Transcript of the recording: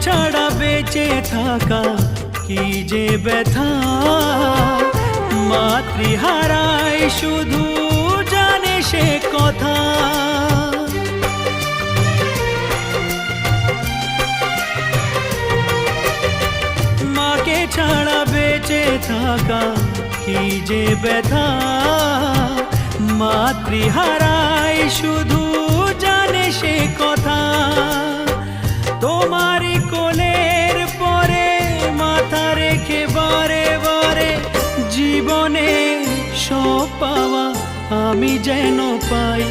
ছাড়া বেঁচে থাকা কি যে ব্যথা, মাতৃহারায় শুধু জানে সে কথা। মাকে ছাড়া বেঁচে থাকা কি যে ব্যথা, মাতৃহারায় শুধু জানে সে কথা। তোমারই কোলের পরে মাথা রেখে বারে বারে জীবনে সব পাওয়া আমি যেন পাই